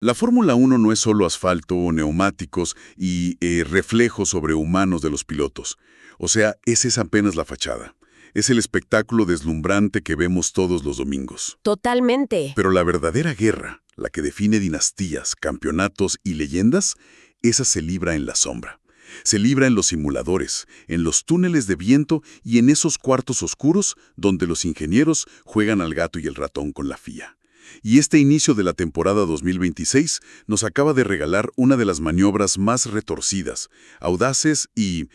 La Fórmula 1 no es solo asfalto, neumáticos y reflejos sobrehumanos de los pilotos. O sea, esa es apenas la fachada. Es el espectáculo deslumbrante que vemos todos los domingos. Totalmente. Pero la verdadera guerra, la que define dinastías, campeonatos y leyendas, esa se libra en la sombra. Se libra en los simuladores, en los túneles de viento y en esos cuartos oscuros donde los ingenieros juegan al gato y el ratón con la FIA. Y este inicio de la temporada 2026 nos acaba de regalar una de las maniobras más retorcidas, audaces y,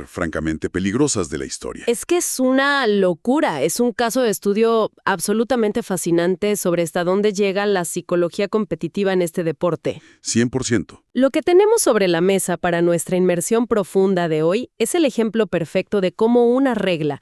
francamente peligrosas de la historia. Es que es una locura, es un caso de estudio absolutamente fascinante sobre hasta dónde llega la psicología competitiva en este deporte. 100%. Lo que tenemos sobre la mesa para nuestra inmersión profunda de hoy es el ejemplo perfecto de cómo una regla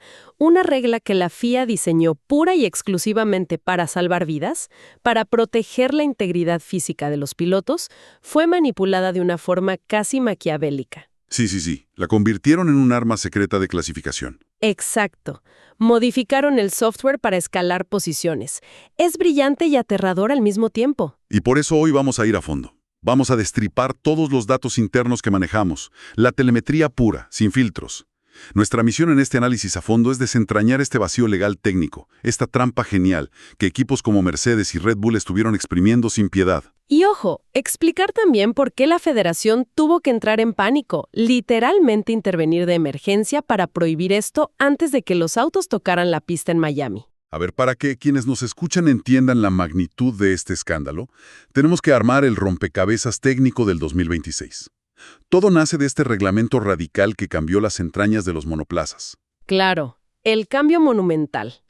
que la FIA diseñó pura y exclusivamente para salvar vidas, para proteger la integridad física de los pilotos, fue manipulada de una forma casi maquiavélica. Sí. La convirtieron en un arma secreta de clasificación. Exacto. Modificaron el software para escalar posiciones. Es brillante y aterrador al mismo tiempo. Y por eso hoy vamos a ir a fondo. Vamos a destripar todos los datos internos que manejamos, la telemetría pura, sin filtros. Nuestra misión en este análisis a fondo es desentrañar este vacío legal técnico, esta trampa genial que equipos como Mercedes y Red Bull estuvieron exprimiendo sin piedad. Y ojo, explicar también por qué la federación tuvo que entrar en pánico, literalmente intervenir de emergencia para prohibir esto antes de que los autos tocaran la pista en Miami. Para que quienes nos escuchan entiendan la magnitud de este escándalo, tenemos que armar el rompecabezas técnico del 2026. Todo nace de este reglamento radical que cambió las entrañas de los monoplazas. Claro, el cambio monumental.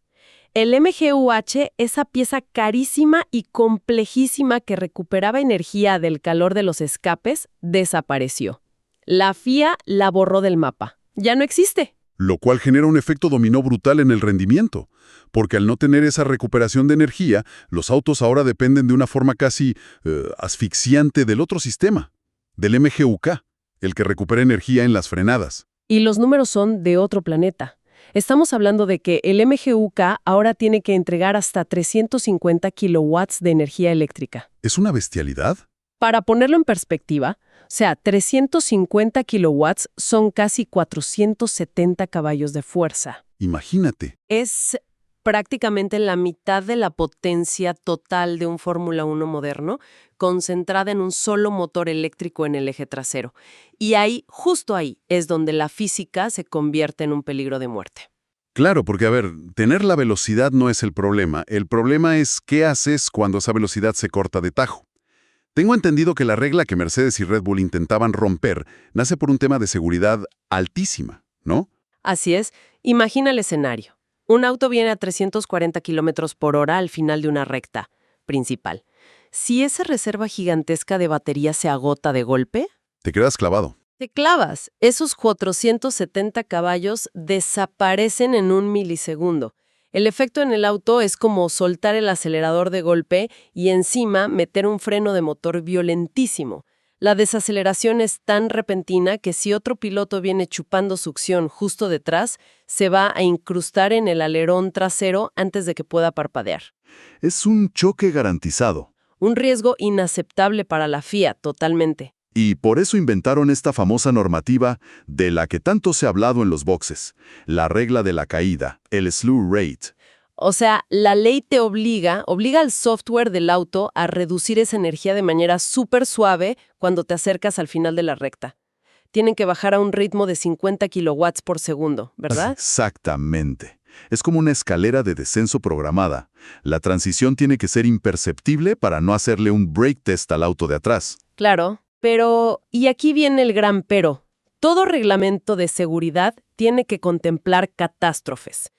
El MGUH, esa pieza carísima y complejísima que recuperaba energía del calor de los escapes, desapareció. La FIA la borró del mapa. Ya no existe. Lo cual genera un efecto dominó brutal en el rendimiento, porque al no tener esa recuperación de energía, los autos ahora dependen de una forma casi asfixiante del otro sistema, del MGUK, el que recupera energía en las frenadas. Y los números son de otro planeta. Estamos hablando de que el MGUK ahora tiene que entregar hasta 350 kilowatts de energía eléctrica. ¿Es una bestialidad? Para ponerlo en perspectiva, 350 kilowatts son casi 470 caballos de fuerza. Imagínate. Es prácticamente la mitad de la potencia total de un Fórmula 1 moderno, concentrada en un solo motor eléctrico en el eje trasero. Y ahí, justo ahí, es donde la física se convierte en un peligro de muerte. Claro, porque tener la velocidad no es el problema es qué haces cuando esa velocidad se corta de tajo. Tengo entendido que la regla que Mercedes y Red Bull intentaban romper nace por un tema de seguridad altísima, ¿no? Así es, imagina el escenario. Un auto viene a 340 kilómetros por hora al final de una recta principal. Si esa reserva gigantesca de batería se agota de golpe, te quedas clavado. Te clavas. Esos 470 caballos desaparecen en un milisegundo. El efecto en el auto es como soltar el acelerador de golpe y encima meter un freno de motor violentísimo. La desaceleración es tan repentina que si otro piloto viene chupando succión justo detrás, se va a incrustar en el alerón trasero antes de que pueda parpadear. Es un choque garantizado. Un riesgo inaceptable para la FIA, totalmente. Y por eso inventaron esta famosa normativa de la que tanto se ha hablado en los boxes, la regla de la caída, el slew rate. O sea, la ley te obliga al software del auto a reducir esa energía de manera súper suave cuando te acercas al final de la recta. Tienen que bajar a un ritmo de 50 kilowatts por segundo, ¿verdad? Exactamente. Es como una escalera de descenso programada. La transición tiene que ser imperceptible para no hacerle un brake test al auto de atrás. Claro, pero, y aquí viene el gran pero. Todo reglamento de seguridad tiene que contemplar catástrofes.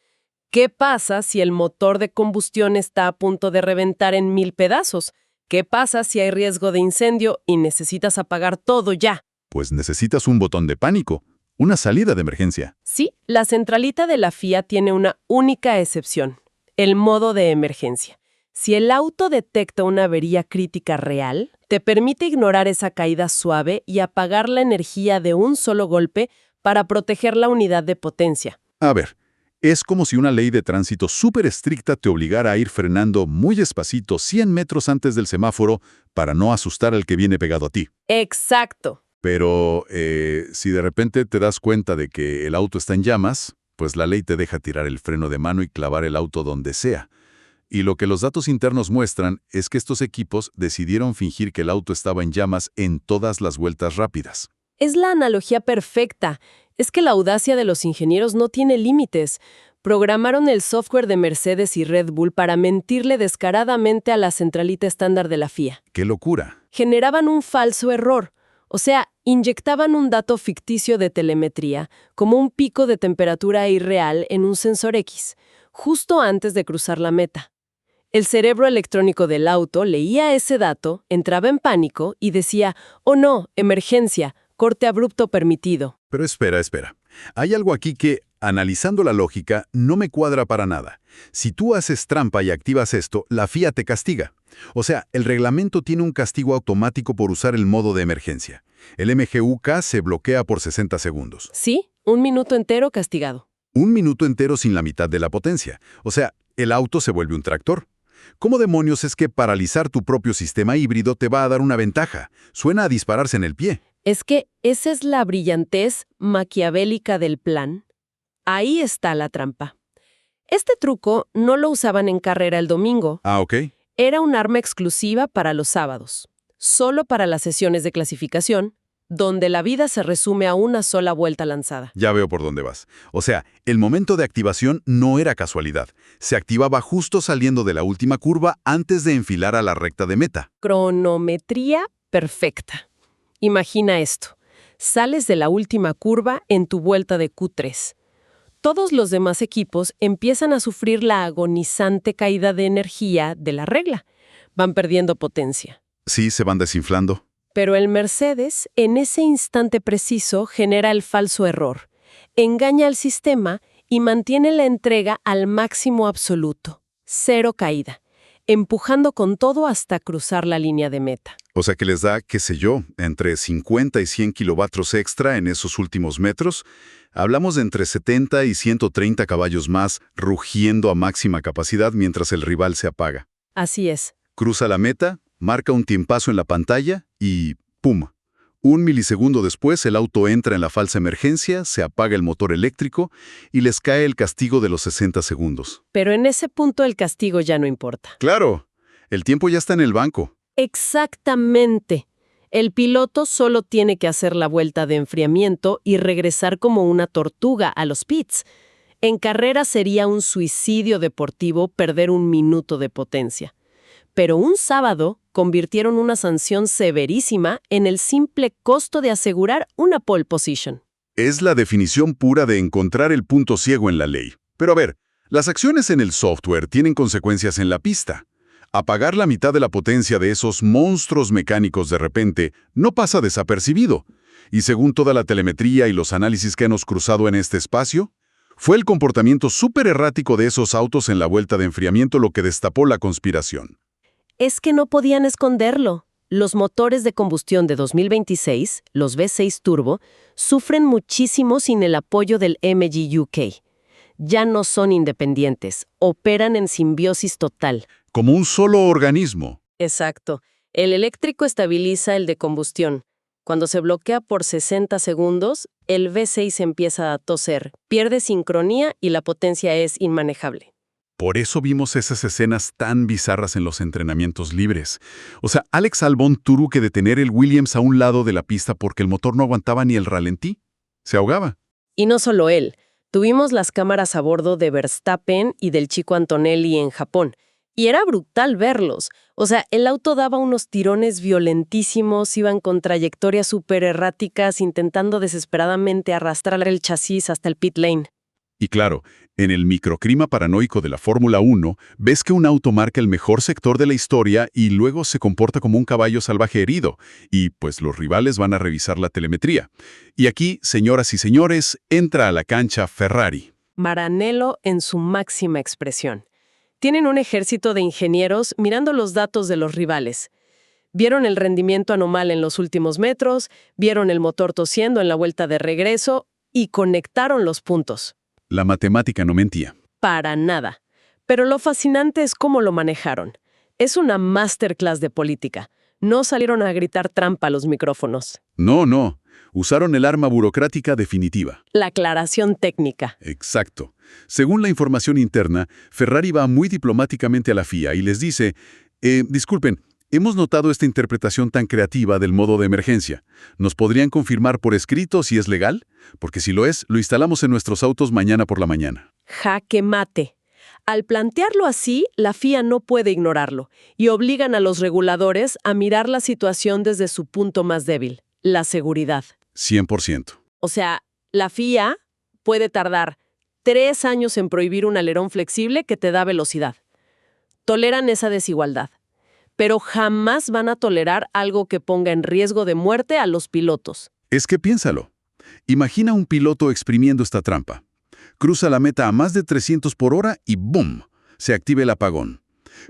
¿Qué pasa si el motor de combustión está a punto de reventar en 1000 pedazos? ¿Qué pasa si hay riesgo de incendio y necesitas apagar todo ya? Pues necesitas un botón de pánico, una salida de emergencia. Sí, la centralita de la FIA tiene una única excepción, el modo de emergencia. Si el auto detecta una avería crítica real, te permite ignorar esa caída suave y apagar la energía de un solo golpe para proteger la unidad de potencia. Es como si una ley de tránsito súper estricta te obligara a ir frenando muy despacito 100 metros antes del semáforo para no asustar al que viene pegado a ti. Exacto. Pero si de repente te das cuenta de que el auto está en llamas, pues la ley te deja tirar el freno de mano y clavar el auto donde sea. Y lo que los datos internos muestran es que estos equipos decidieron fingir que el auto estaba en llamas en todas las vueltas rápidas. Es la analogía perfecta. Es que la audacia de los ingenieros no tiene límites. Programaron el software de Mercedes y Red Bull para mentirle descaradamente a la centralita estándar de la FIA. ¡Qué locura! Generaban un falso error. O sea, inyectaban un dato ficticio de telemetría, como un pico de temperatura irreal en un sensor X, justo antes de cruzar la meta. El cerebro electrónico del auto leía ese dato, entraba en pánico y decía, «Oh no, emergencia, corte abrupto permitido». Pero espera. Hay algo aquí que, analizando la lógica, no me cuadra para nada. Si tú haces trampa y activas esto, la FIA te castiga. O sea, el reglamento tiene un castigo automático por usar el modo de emergencia. El MGUK se bloquea por 60 segundos. Sí, 1 minuto entero castigado. 1 minuto entero sin la mitad de la potencia. O sea, el auto se vuelve un tractor. ¿Cómo demonios es que paralizar tu propio sistema híbrido te va a dar una ventaja? Suena a dispararse en el pie. Es que esa es la brillantez maquiavélica del plan. Ahí está la trampa. Este truco no lo usaban en carrera el domingo. Ah, ok. Era un arma exclusiva para los sábados, solo para las sesiones de clasificación, donde la vida se resume a una sola vuelta lanzada. Ya veo por dónde vas. O sea, el momento de activación no era casualidad. Se activaba justo saliendo de la última curva antes de enfilar a la recta de meta. Cronometría perfecta. Imagina esto. Sales de la última curva en tu vuelta de Q3. Todos los demás equipos empiezan a sufrir la agonizante caída de energía de la regla. Van perdiendo potencia. Sí, se van desinflando. Pero el Mercedes, en ese instante preciso, genera el falso error. Engaña al sistema y mantiene la entrega al máximo absoluto. 0 caída. Empujando con todo hasta cruzar la línea de meta. O sea que les da, qué sé yo, entre 50 y 100 kilovatios extra en esos últimos metros. Hablamos de entre 70 y 130 caballos más rugiendo a máxima capacidad mientras el rival se apaga. Así es. Cruza la meta, marca un tiempazo en la pantalla y ¡pum! 1 milisegundo después el auto entra en la falsa emergencia, se apaga el motor eléctrico y les cae el castigo de los 60 segundos. Pero en ese punto el castigo ya no importa. ¡Claro! El tiempo ya está en el banco. Exactamente. El piloto solo tiene que hacer la vuelta de enfriamiento y regresar como una tortuga a los pits. En carrera sería un suicidio deportivo perder 1 minuto de potencia. Pero un sábado convirtieron una sanción severísima en el simple costo de asegurar una pole position. Es la definición pura de encontrar el punto ciego en la ley. Pero a ver, las acciones en el software tienen consecuencias en la pista. Apagar la mitad de la potencia de esos monstruos mecánicos de repente no pasa desapercibido. Y según toda la telemetría y los análisis que hemos cruzado en este espacio, fue el comportamiento súper errático de esos autos en la vuelta de enfriamiento lo que destapó la conspiración. Es que no podían esconderlo. Los motores de combustión de 2026, los V6 Turbo, sufren muchísimo sin el apoyo del MGUK. Ya no son independientes, operan en simbiosis total. Como un solo organismo. Exacto. El eléctrico estabiliza el de combustión. Cuando se bloquea por 60 segundos, el V6 empieza a toser, pierde sincronía y la potencia es inmanejable. Por eso vimos esas escenas tan bizarras en los entrenamientos libres. O sea, Alex Albon tuvo que detener el Williams a un lado de la pista porque el motor no aguantaba ni el ralentí. Se ahogaba. Y no solo él. Tuvimos las cámaras a bordo de Verstappen y del chico Antonelli en Japón. Y era brutal verlos. O sea, el auto daba unos tirones violentísimos, iban con trayectorias súper erráticas, intentando desesperadamente arrastrar el chasis hasta el pit lane. Y claro, en el microclima paranoico de la Fórmula 1, ves que un auto marca el mejor sector de la historia y luego se comporta como un caballo salvaje herido, y pues los rivales van a revisar la telemetría. Y aquí, señoras y señores, entra a la cancha Ferrari. Maranello en su máxima expresión. Tienen un ejército de ingenieros mirando los datos de los rivales. Vieron el rendimiento anormal en los últimos metros, vieron el motor tosiendo en la vuelta de regreso y conectaron los puntos. La matemática no mentía. Para nada. Pero lo fascinante es cómo lo manejaron. Es una masterclass de política. No salieron a gritar trampa a los micrófonos. No. Usaron el arma burocrática definitiva. La aclaración técnica. Exacto. Según la información interna, Ferrari va muy diplomáticamente a la FIA y les dice, disculpen, hemos notado esta interpretación tan creativa del modo de emergencia. ¿Nos podrían confirmar por escrito si es legal? Porque si lo es, lo instalamos en nuestros autos mañana por la mañana. Jaque mate. Al plantearlo así, la FIA no puede ignorarlo y obligan a los reguladores a mirar la situación desde su punto más débil, la seguridad. 100%. O sea, la FIA puede tardar 3 años en prohibir un alerón flexible que te da velocidad. Toleran esa desigualdad, pero jamás van a tolerar algo que ponga en riesgo de muerte a los pilotos. Es que piénsalo. Imagina un piloto exprimiendo esta trampa. Cruza la meta a más de 300 por hora y ¡bum! Se activa el apagón.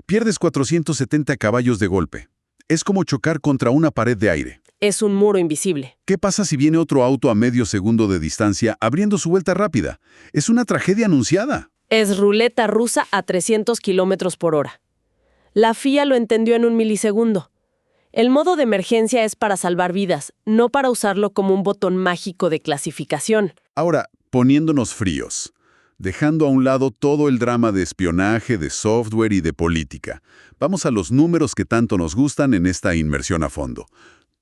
Pierdes 470 caballos de golpe. Es como chocar contra una pared de aire. Es un muro invisible. ¿Qué pasa si viene otro auto a medio segundo de distancia abriendo su vuelta rápida? Es una tragedia anunciada. Es ruleta rusa a 300 kilómetros por hora. La FIA lo entendió en un milisegundo. El modo de emergencia es para salvar vidas, no para usarlo como un botón mágico de clasificación. Ahora, poniéndonos fríos, dejando a un lado todo el drama de espionaje, de software y de política, vamos a los números que tanto nos gustan en esta inmersión a fondo.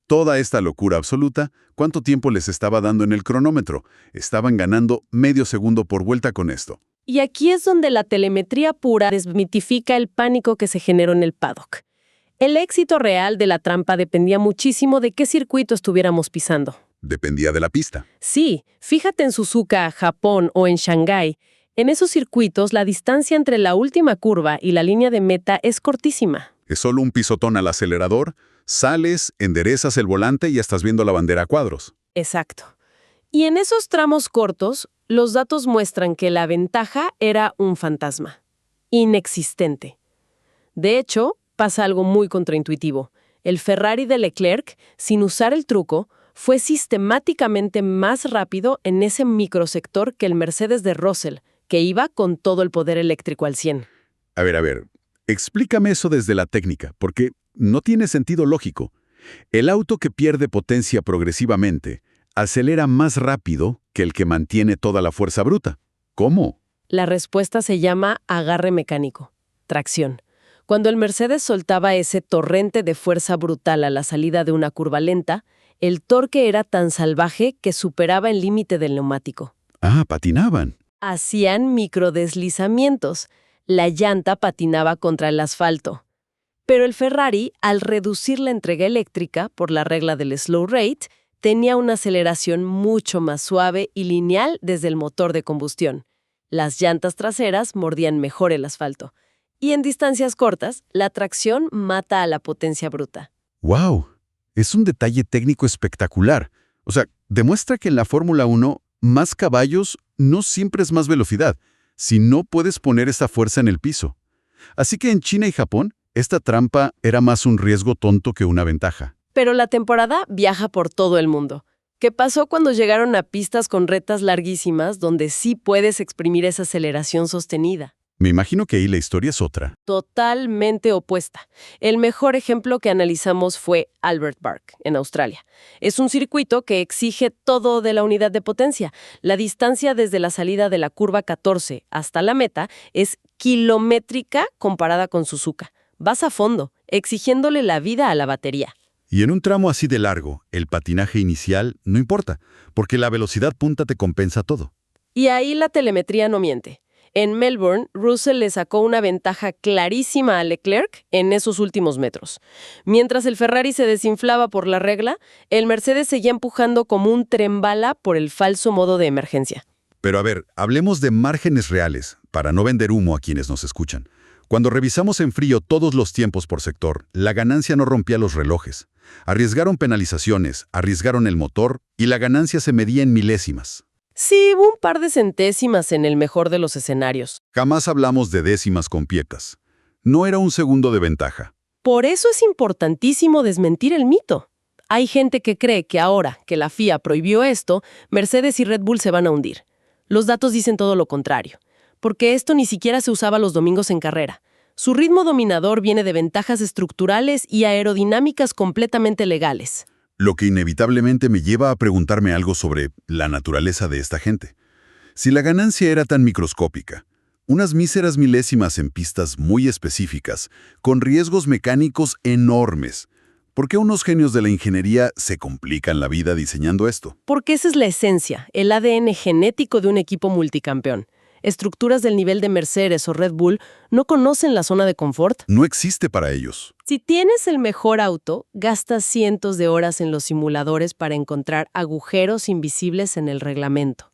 Toda esta locura absoluta, ¿cuánto tiempo les estaba dando en el cronómetro? Estaban ganando medio segundo por vuelta con esto. Y aquí es donde la telemetría pura desmitifica el pánico que se generó en el paddock. El éxito real de la trampa dependía muchísimo de qué circuito estuviéramos pisando. Dependía de la pista. Sí, fíjate en Suzuka, Japón o en Shanghái. En esos circuitos, la distancia entre la última curva y la línea de meta es cortísima. Es solo un pisotón al acelerador, sales, enderezas el volante y ya estás viendo la bandera a cuadros. Exacto. Y en esos tramos cortos, los datos muestran que la ventaja era un fantasma. Inexistente. De hecho, pasa algo muy contraintuitivo. El Ferrari de Leclerc, sin usar el truco, fue sistemáticamente más rápido en ese microsector que el Mercedes de Russell, que iba con todo el poder eléctrico al 100. A ver, explícame eso desde la técnica, porque no tiene sentido lógico. El auto que pierde potencia progresivamente acelera más rápido que el que mantiene toda la fuerza bruta. ¿Cómo? La respuesta se llama agarre mecánico, tracción. Cuando el Mercedes soltaba ese torrente de fuerza brutal a la salida de una curva lenta, el torque era tan salvaje que superaba el límite del neumático. Ah, patinaban. Hacían microdeslizamientos. La llanta patinaba contra el asfalto. Pero el Ferrari, al reducir la entrega eléctrica por la regla del slow rate, tenía una aceleración mucho más suave y lineal desde el motor de combustión. Las llantas traseras mordían mejor el asfalto. Y en distancias cortas, la tracción mata a la potencia bruta. ¡Wow! Es un detalle técnico espectacular. O sea, demuestra que en la Fórmula 1, más caballos no siempre es más velocidad, si no puedes poner esa fuerza en el piso. Así que en China y Japón, esta trampa era más un riesgo tonto que una ventaja. Pero la temporada viaja por todo el mundo. ¿Qué pasó cuando llegaron a pistas con retas larguísimas donde sí puedes exprimir esa aceleración sostenida? Me imagino que ahí la historia es otra. Totalmente opuesta. El mejor ejemplo que analizamos fue Albert Park, en Australia. Es un circuito que exige todo de la unidad de potencia. La distancia desde la salida de la curva 14 hasta la meta es kilométrica comparada con Suzuka. Vas a fondo, exigiéndole la vida a la batería. Y en un tramo así de largo, el patinaje inicial no importa, porque la velocidad punta te compensa todo. Y ahí la telemetría no miente. En Melbourne, Russell le sacó una ventaja clarísima a Leclerc en esos últimos metros. Mientras el Ferrari se desinflaba por la regla, el Mercedes seguía empujando como un tren bala por el falso modo de emergencia. Pero a ver, hablemos de márgenes reales, para no vender humo a quienes nos escuchan. Cuando revisamos en frío todos los tiempos por sector, la ganancia no rompía los relojes. Arriesgaron penalizaciones, arriesgaron el motor y la ganancia se medía en milésimas. Sí, hubo un par de centésimas en el mejor de los escenarios. Jamás hablamos de décimas con pietas. No era un segundo de ventaja. Por eso es importantísimo desmentir el mito. Hay gente que cree que ahora que la FIA prohibió esto, Mercedes y Red Bull se van a hundir. Los datos dicen todo lo contrario, porque esto ni siquiera se usaba los domingos en carrera. Su ritmo dominador viene de ventajas estructurales y aerodinámicas completamente legales. Lo que inevitablemente me lleva a preguntarme algo sobre la naturaleza de esta gente. Si la ganancia era tan microscópica, unas míseras milésimas en pistas muy específicas, con riesgos mecánicos enormes, ¿por qué unos genios de la ingeniería se complican la vida diseñando esto? Porque esa es la esencia, el ADN genético de un equipo multicampeón. Estructuras del nivel de Mercedes o Red Bull no conocen la zona de confort. No existe para ellos. Si tienes el mejor auto, gastas cientos de horas en los simuladores para encontrar agujeros invisibles en el reglamento.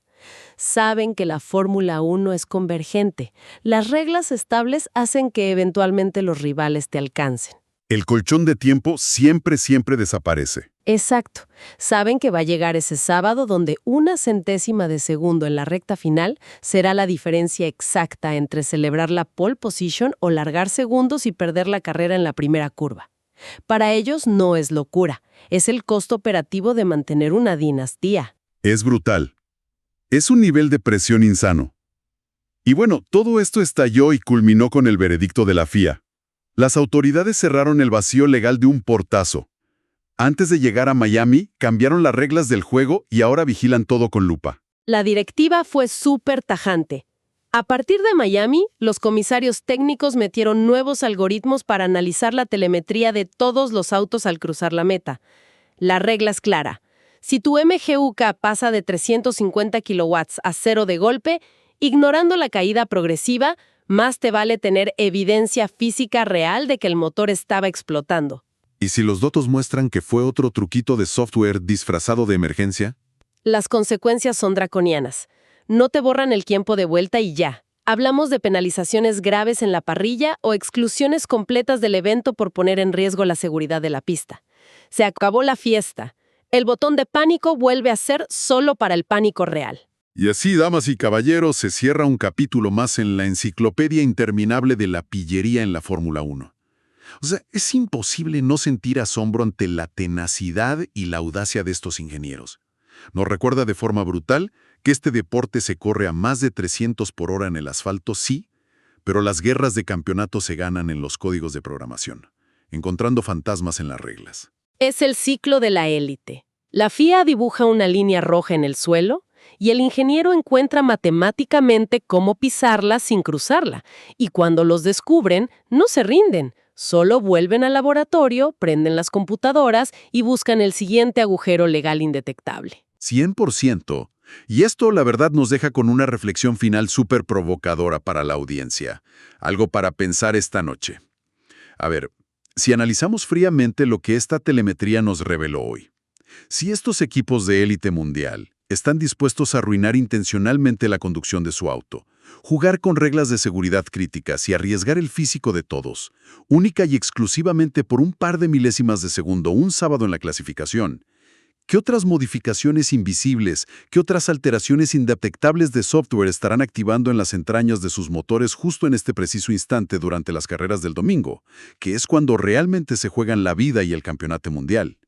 Saben que la Fórmula 1 es convergente. Las reglas estables hacen que eventualmente los rivales te alcancen. El colchón de tiempo siempre desaparece. Exacto. Saben que va a llegar ese sábado donde 1/100 de segundo en la recta final será la diferencia exacta entre celebrar la pole position o largar segundos y perder la carrera en la primera curva. Para ellos no es locura, es el costo operativo de mantener una dinastía. Es brutal. Es un nivel de presión insano. Y bueno, todo esto estalló y culminó con el veredicto de la FIA. Las autoridades cerraron el vacío legal de un portazo. Antes de llegar a Miami, cambiaron las reglas del juego y ahora vigilan todo con lupa. La directiva fue súper tajante. A partir de Miami, los comisarios técnicos metieron nuevos algoritmos para analizar la telemetría de todos los autos al cruzar la meta. La regla es clara. Si tu MGUK pasa de 350 kilowatts a 0 de golpe, ignorando la caída progresiva, más te vale tener evidencia física real de que el motor estaba explotando. ¿Y si los datos muestran que fue otro truquito de software disfrazado de emergencia? Las consecuencias son draconianas. No te borran el tiempo de vuelta y ya. Hablamos de penalizaciones graves en la parrilla o exclusiones completas del evento por poner en riesgo la seguridad de la pista. Se acabó la fiesta. El botón de pánico vuelve a ser solo para el pánico real. Y así, damas y caballeros, se cierra un capítulo más en la enciclopedia interminable de la pillería en la Fórmula 1. O sea, es imposible no sentir asombro ante la tenacidad y la audacia de estos ingenieros. Nos recuerda de forma brutal que este deporte se corre a más de 300 por hora en el asfalto, sí, pero las guerras de campeonato se ganan en los códigos de programación, encontrando fantasmas en las reglas. Es el ciclo de la élite. La FIA dibuja una línea roja en el suelo y el ingeniero encuentra matemáticamente cómo pisarla sin cruzarla. Y cuando los descubren, no se rinden. Solo vuelven al laboratorio, prenden las computadoras y buscan el siguiente agujero legal indetectable. 100%. Y esto, la verdad, nos deja con una reflexión final súper provocadora para la audiencia. Algo para pensar esta noche. A ver, si analizamos fríamente lo que esta telemetría nos reveló hoy. Si estos equipos de élite mundial están dispuestos a arruinar intencionalmente la conducción de su auto, jugar con reglas de seguridad críticas y arriesgar el físico de todos, única y exclusivamente por un par de milésimas de segundo un sábado en la clasificación, ¿qué otras modificaciones invisibles, qué otras alteraciones indetectables de software estarán activando en las entrañas de sus motores justo en este preciso instante durante las carreras del domingo, que es cuando realmente se juegan la vida y el campeonato mundial?